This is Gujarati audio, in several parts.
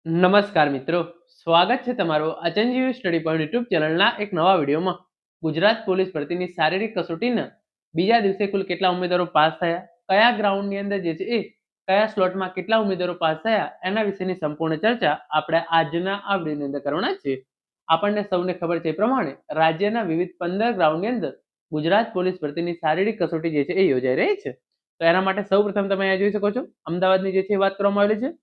નમસ્કાર મિત્રો, સ્વાગત છે તમારું અચનજીવી સ્ટડી પોઈન્ટ યુટ્યુબ ચેનલના એક નવા વિડીયોમાં. ગુજરાત પોલીસ ભરતીની શારીરિક કસોટીના બીજા દિવસે કુલ કેટલા ઉમેદવારો પાસ થયા, કયા ગ્રાઉન્ડની અંદર જે છે એ કયા સ્લોટમાં કેટલા ઉમેદવારો પાસ થયા, એના વિશેની સંપૂર્ણ ચર્ચા આપણે આજના આ વિડીયોની અંદર કરવાના છીએ. આપણને સૌને ખબર છે એ પ્રમાણે રાજ્યના વિવિધ 15 ગ્રાઉન્ડની અંદર ગુજરાત પોલીસ ભરતીની શારીરિક કસોટી જે છે એ યોજાઈ રહી છે. તો એના માટે સૌપ્રથમ તમે અહીંયા જોઈ શકો છો અમદાવાદની જે છે વાત કરવામાં આવેલી છે.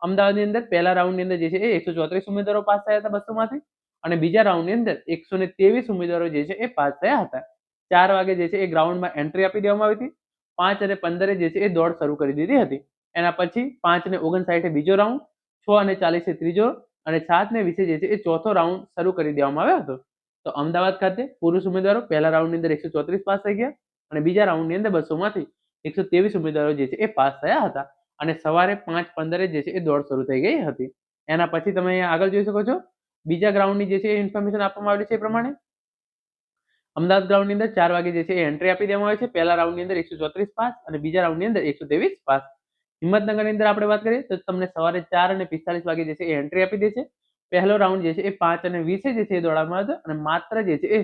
અમદાવાદની અંદર પહેલા રાઉન્ડની અંદર જે છે એ 134 ઉમેદવારો પાસ થયા હતા 200 માંથી, અને બીજા રાઉન્ડની અંદર 123 ઉમેદવારો જે છે એ પાસ થયા હતા. 4 વાગે જે છે એ ગ્રાઉન્ડમાં એન્ટ્રી આપી દેવામાં આવી હતી. 5 અને 15 જે છે એ દોડ શરૂ કરી દીધી હતી. એના પછી 5 ને 59 બીજો રાઉન્ડ, 6 અને 40 ત્રીજો, અને 7 ને 20 જે છે એ ચોથો રાઉન્ડ શરૂ કરી દેવામાં આવ્યો હતો. તો અમદાવાદ ખાતે પુરુષ ઉમેદવારો પહેલા રાઉન્ડની અંદર 134 પાસ થઈ ગયા, અને બીજા રાઉન્ડની અંદર 200 માંથી 123 ઉમેદવારો જે છે એ પાસ થયા હતા. અને સવારે 5:15 જે છે એ દોડ શરૂ થઈ ગઈ હતી. એના પછી તમે અહીંયા આગળ જોઈ શકો છો બીજા ગ્રાઉન્ડની જે છે એ ઇન્ફોર્મેશન આપવામાં આવેલી છે એ પ્રમાણે અમદાવાદ ગ્રાઉન્ડની અંદર 4 વાગે જે છે એ એન્ટ્રી આપી દેવામાં આવે છે. પહેલા રાઉન્ડની અંદર 134 પાસ અને બીજા રાઉન્ડની અંદર 123 પાસ. હિંમતનગરની અંદર આપણે વાત કરીએ તો તમને સવારે 4 અને 45 વાગે જે છે એ એન્ટ્રી આપી દે છે. પહેલો રાઉન્ડ જે છે એ 5 અને 20 જે છે એ દોડવામાં આવ્યો હતો, અને માત્ર જે છે એ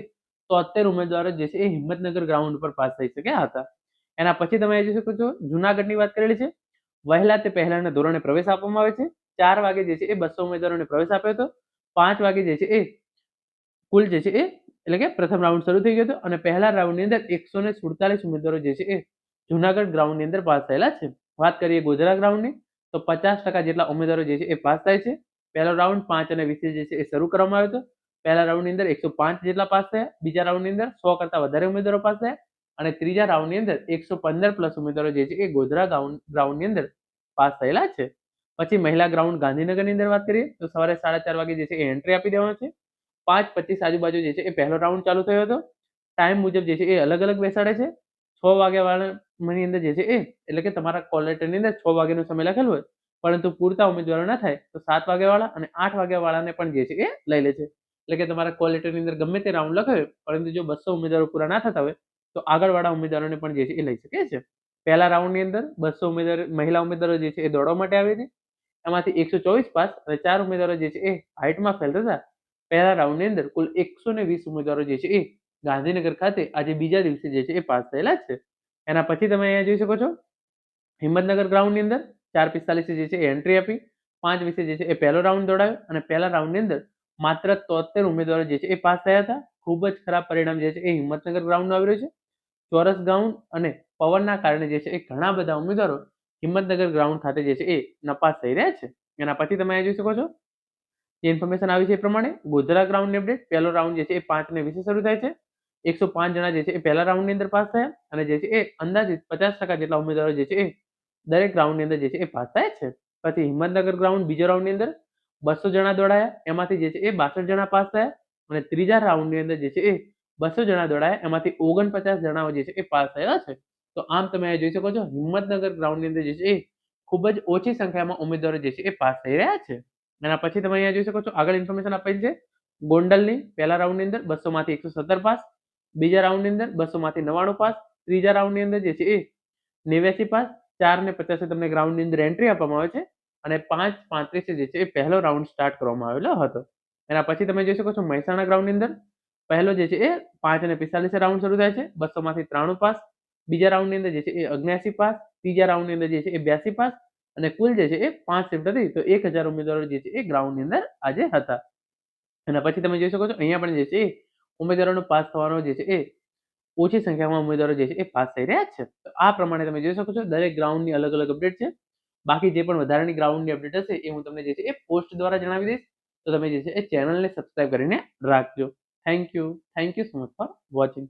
73 ઉમેદવારો જે છે એ હિંમતનગર ગ્રાઉન્ડ પર પાસ થઈ શક્યા હતા. એના પછી તમે જોઈ શકો છો જુનાગઢની વાત કરેલી છે. વહેલા તે પહેલાના ધોરણે પ્રવેશ આપવામાં આવે છે. 4 વાગે જે છે એ 200 ઉમેદવારોને પ્રવેશ આપ્યો હતો. 5 વાગે જે છે એ કુલ જે છે એ એટલે કે પ્રથમ રાઉન્ડ શરૂ થઈ ગયો હતો, અને પહેલા રાઉન્ડની અંદર 147 ઉમેદવારો જે છે એ જુનાગઢ ગ્રાઉન્ડની અંદર પાસ થયેલા છે. વાત કરીએ ગોધરા ગ્રાઉન્ડની તો 50% જેટલા ઉમેદવારો જે છે એ પાસ થાય છે. પહેલો રાઉન્ડ 5 અને 20 જે છે એ શરૂ કરવામાં આવ્યો હતો. પહેલા રાઉન્ડની અંદર 105 જેટલા પાસ થયા, બીજા રાઉન્ડની અંદર 100 કરતા વધારે ઉમેદવારો પાસ થયા, અને ત્રીજા રાઉન્ડની અંદર 115 પ્લસ ઉમેદવારો જે છે એ ગોધરા ગ્રાઉન્ડની અંદર પાસ થયેલા છે. પછી મહિલા ગ્રાઉન્ડ ગાંધીનગરની અંદર વાત કરીએ તો સવારે 4:30 વાગે જે છે એ એન્ટ્રી આપી દેવાનો છે. 5:25 આજુબાજુ જે છે એ પહેલો રાઉન્ડ ચાલુ થયો હતો. ટાઈમ મુજબ જે છે એ અલગ અલગ બેસાડે છે. 6 વાગ્યાવાળાની અંદર જે છે એ એટલે કે તમારા કોલ લેટરની અંદર 6 વાગ્યાનો સમય લખેલો હોય, પરંતુ પૂરતા ઉમેદવારો ના થાય તો 7 વાગ્યાવાળા અને 8 વાગ્યાવાળાને પણ જે છે એ લઈ લે છે. એટલે કે તમારા કોલ લેટરની અંદર ગમે તે રાઉન્ડ લખ્યો હોય, પરંતુ જો 200 ઉમેદવારો પૂરા ના થતા હોય તો આગળવાળા ઉમેદવારોને પણ જે છે એ લઈ શકે છે. પહેલા રાઉન્ડની અંદર 200 મહિલા ઉમેદવારો જે છે એ દોડવા માટે આવી હતી. એમાંથી 124 પાસ અને 4 ઉમેદવારો જે છે એ હાઇટમાં ફેલ થતા પહેલા રાઉન્ડની અંદર કુલ 120 ઉમેદવારો જે છે એ ગાંધીનગર ખાતે આજે બીજા દિવસે જે છે એ પાસ થયેલા છે. એના પછી તમે અહીંયા જોઈ શકો છો હિંમતનગર ગ્રાઉન્ડની અંદર 4:45 જે છે એ એન્ટ્રી આપી. 5:20 જે છે એ પહેલો રાઉન્ડ દોડાયો, અને પહેલા રાઉન્ડની અંદર માત્ર 73 ઉમેદવારો જે છે એ પાસ થયા હતા. ખૂબ જ ખરાબ પરિણામ જે છે એ હિંમતનગર ગ્રાઉન્ડનું આવી રહ્યું છે. ચોરસ ગ્રાઉન્ડ અને પવનના કારણે જે છે એ ઘણા બધા ઉમેદવારો હિંમતનગર ગ્રાઉન્ડ ખાતે જે છે એ નપાસ થઈ રહ્યા છે. એના પછી તમે જોઈ શકો છો જે ઇન્ફોર્મેશન આવી છે એ પ્રમાણે ગોધરા ગ્રાઉન્ડની અપડેટ. પહેલો રાઉન્ડ જે છે એ 5 ને 20 શરૂ થાય છે. 105 જણા જે છે એ પહેલા રાઉન્ડની અંદર પાસ થયા, અને જે છે એ અંદાજિત 50% જેટલા ઉમેદવારો જે છે એ દરેક રાઉન્ડની અંદર જે છે એ પાસ થાય છે. પછી હિંમતનગર ગ્રાઉન્ડ બીજો રાઉન્ડની અંદર 200 જણા દોડાયા, એમાંથી જે છે એ 62 જણા પાસ થયા, અને ત્રીજા રાઉન્ડની અંદર જે છે એ 200 જણા દોડાયા, એમાંથી 49 જણાઓ જે છે એ પાસ થયા છે. તો આમ તમે જોઈ શકો છો હિંમતનગર ગ્રાઉન્ડની અંદર જે છે એ ખૂબ જ ઓછી સંખ્યામાં ઉમેદવારો જે છે એ પાસ થઈ રહ્યા છે. એના પછી તમે અહીંયા જોઈ શકો છો આગળ ઇન્ફોર્મેશન આપેલી છે ગોંડલની. પહેલા રાઉન્ડની અંદર 200 માંથી 117 પાસ, બીજા રાઉન્ડની અંદર 200 માંથી 99 પાસ, ત્રીજા રાઉન્ડની અંદર જે છે એ 89 પાસ, 4 ને 50 તમને ગ્રાઉન્ડની અંદર એન્ટ્રી આપવામાં આવે છે, અને 5:35 જે છે એ પહેલો રાઉન્ડ સ્ટાર્ટ કરવામાં આવેલો હતો. એના પછી તમે જોઈ શકો છો મહેસાણા ગ્રાઉન્ડની અંદર પહેલો જે છે એ 5 અને 45 રાઉન્ડ શરૂ થાય છે. 200 માંથી 93 પાસ, બીજા રાઉન્ડની અંદર જે છે એ 79 પાસ, ત્રીજા રાઉન્ડની અંદર જે છે એ 82 પાસ, અને કુલ જે છે એ 5 શિફ્ટ હતી, તો 1000 ઉમેદવારો જે છે એ ગ્રાઉન્ડની અંદર આજે હતા. એના પછી તમે જોઈ શકો છો અહીંયા પણ જે છે એ ઉમેદવારોનો પાસ થવાનો જે છે એ ઓછી સંખ્યામાં ઉમેદવારો જે છે એ પાસ થઈ રહ્યા છે. તો આ પ્રમાણે તમે જોઈ શકો છો દરેક ગ્રાઉન્ડની અલગ અલગ અપડેટ છે. બાકી જે પણ વધારાની ગ્રાઉન્ડની અપડેટ હશે એ હું તમને જે છે એ પોસ્ટ દ્વારા જણાવી દઈશ. તો તમે જે છે એ ચેનલને સબસ્ક્રાઇબ કરીને રાખજો. Thank you so much for watching.